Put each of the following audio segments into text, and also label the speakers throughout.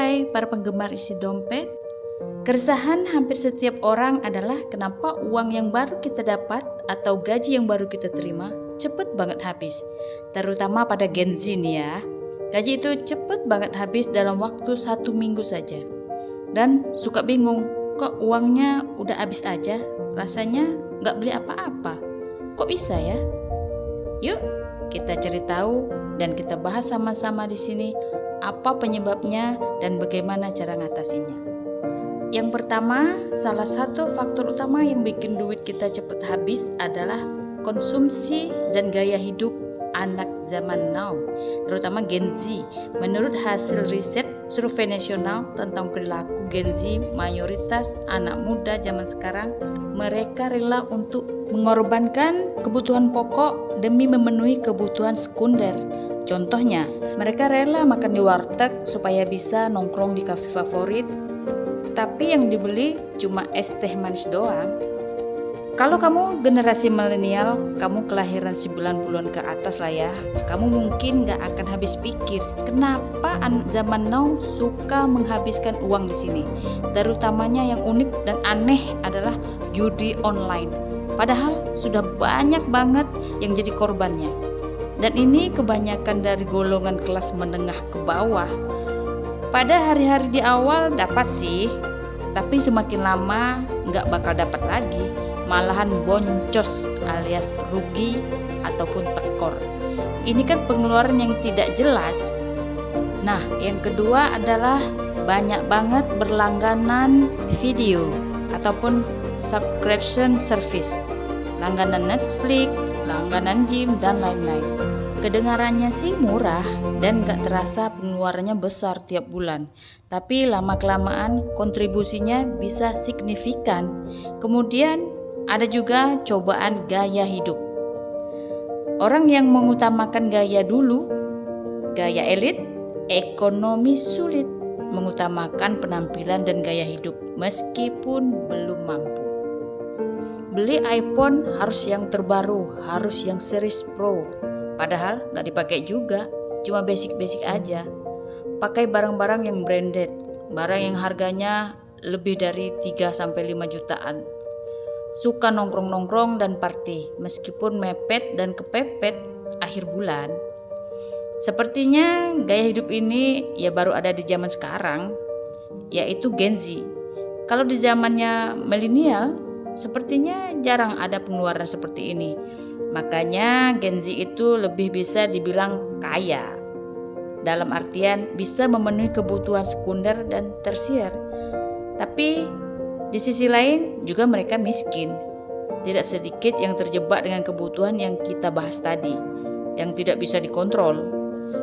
Speaker 1: Hai para penggemar isi dompet, keresahan hampir setiap orang adalah kenapa uang yang baru kita dapat atau gaji yang baru kita terima cepet banget habis. Terutama pada Gen Z nih ya. Gaji itu cepet banget habis dalam waktu 1 minggu saja. Dan suka bingung, kok uangnya udah habis aja, rasanya gak beli apa-apa. Kok bisa ya? Yuk kita cari tahu dan kita bahas sama-sama di sini apa penyebabnya dan bagaimana cara ngatasinya. Yang pertama, salah satu faktor utama yang bikin duit kita cepat habis adalah konsumsi dan gaya hidup anak zaman now, terutama Gen Z. Menurut hasil riset survei nasional tentang perilaku Gen Z, mayoritas anak muda zaman sekarang mereka rela untuk mengorbankan kebutuhan pokok demi memenuhi kebutuhan sekunder. Contohnya, mereka rela makan di warteg supaya bisa nongkrong di kafe favorit, tapi yang dibeli cuma es teh manis doang. Kalau kamu generasi milenial, kamu kelahiran 90-an ke atas lah ya, kamu mungkin gak akan habis pikir kenapa zaman now suka menghabiskan uang di sini. Terutamanya yang unik dan aneh adalah judi online. Padahal sudah banyak banget yang jadi korbannya. Dan ini kebanyakan dari golongan kelas menengah ke bawah. Pada hari-hari di awal dapat sih, tapi semakin lama nggak bakal dapat lagi, malahan boncos alias rugi ataupun tekor. Ini kan pengeluaran yang tidak jelas. Nah, yang kedua adalah banyak banget berlangganan video ataupun subscription service, langganan Netflix, langganan gym, dan lain-lain. Kedengarannya sih murah dan gak terasa pengeluarannya besar tiap bulan, tapi lama-kelamaan kontribusinya bisa signifikan. Kemudian ada juga cobaan gaya hidup. Orang yang mengutamakan gaya dulu, gaya elit, ekonomi sulit mengutamakan penampilan dan gaya hidup meskipun belum mampu. Beli iPhone harus yang terbaru, harus yang series Pro. Padahal gak dipakai juga, cuma basic-basic aja. Pakai barang-barang yang branded, barang yang harganya lebih dari 3-5 jutaan. Suka nongkrong-nongkrong dan party, meskipun mepet dan kepepet akhir bulan. Sepertinya gaya hidup ini ya baru ada di zaman sekarang, yaitu Gen Z. Kalau di zamannya milenial, sepertinya jarang ada pengeluaran seperti ini. Makanya Gen Z itu lebih bisa dibilang kaya, dalam artian bisa memenuhi kebutuhan sekunder dan tersier. Tapi di sisi lain juga mereka miskin. Tidak sedikit yang terjebak dengan kebutuhan yang kita bahas tadi, yang tidak bisa dikontrol.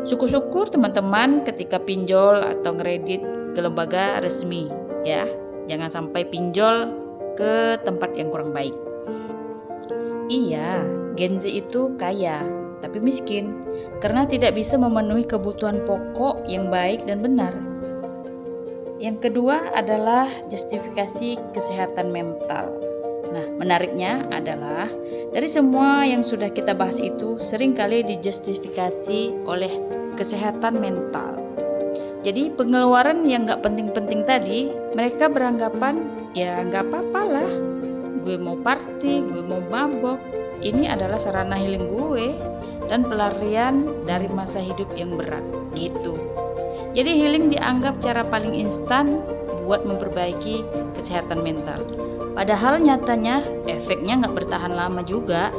Speaker 1: Syukur-syukur teman-teman ketika pinjol atau ngeredit ke lembaga resmi ya. Jangan sampai pinjol ke tempat yang kurang baik. Iya, Gen Z itu kaya, tapi miskin karena tidak bisa memenuhi kebutuhan pokok yang baik dan benar. Yang kedua adalah justifikasi kesehatan mental. Nah, menariknya adalah dari semua yang sudah kita bahas itu seringkali dijustifikasi oleh kesehatan mental. Jadi pengeluaran yang gak penting-penting tadi, mereka beranggapan ya gak apa-apa lah. Gue mau party, gue mau mabok. Ini adalah sarana healing gue dan pelarian dari masa hidup yang berat gitu. Jadi healing dianggap cara paling instan buat memperbaiki kesehatan mental. Padahal nyatanya efeknya gak bertahan lama juga.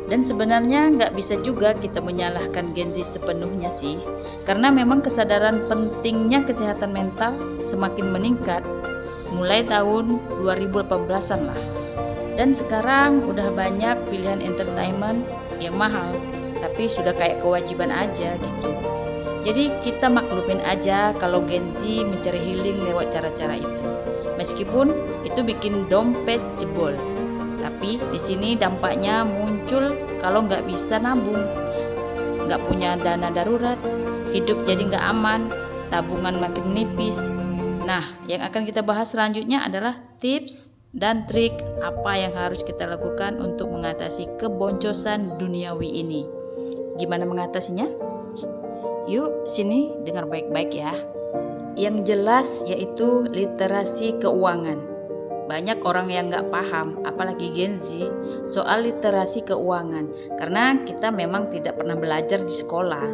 Speaker 1: Dan sebenarnya gak bisa juga kita menyalahkan Gen Z sepenuhnya sih. Karena memang kesadaran pentingnya kesehatan mental semakin meningkat mulai tahun 2018-an lah. Dan sekarang udah banyak pilihan entertainment yang mahal, tapi sudah kayak kewajiban aja gitu. Jadi kita maklumin aja kalau Gen Z mencari healing lewat cara-cara itu. Meskipun itu bikin dompet jebol. Tapi di sini dampaknya muncul kalau nggak bisa nabung, nggak punya dana darurat, hidup jadi nggak aman, tabungan makin nipis. Nah, yang akan kita bahas selanjutnya adalah tips dan trik apa yang harus kita lakukan untuk mengatasi keboncosan duniawi ini. Gimana mengatasinya? Yuk, sini dengar baik-baik ya. yang jelas yaitu literasi keuangan. Banyak orang yang nggak paham, apalagi Gen Z, soal literasi keuangan. Karena kita memang tidak pernah belajar di sekolah.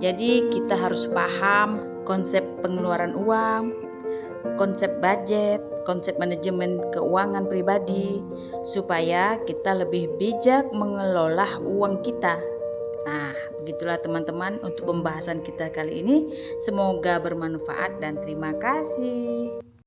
Speaker 1: Jadi kita harus paham konsep pengeluaran uang, konsep budget, konsep manajemen keuangan pribadi, supaya kita lebih bijak mengelola uang kita. Nah, begitulah teman-teman untuk pembahasan kita kali ini. Semoga bermanfaat dan terima kasih.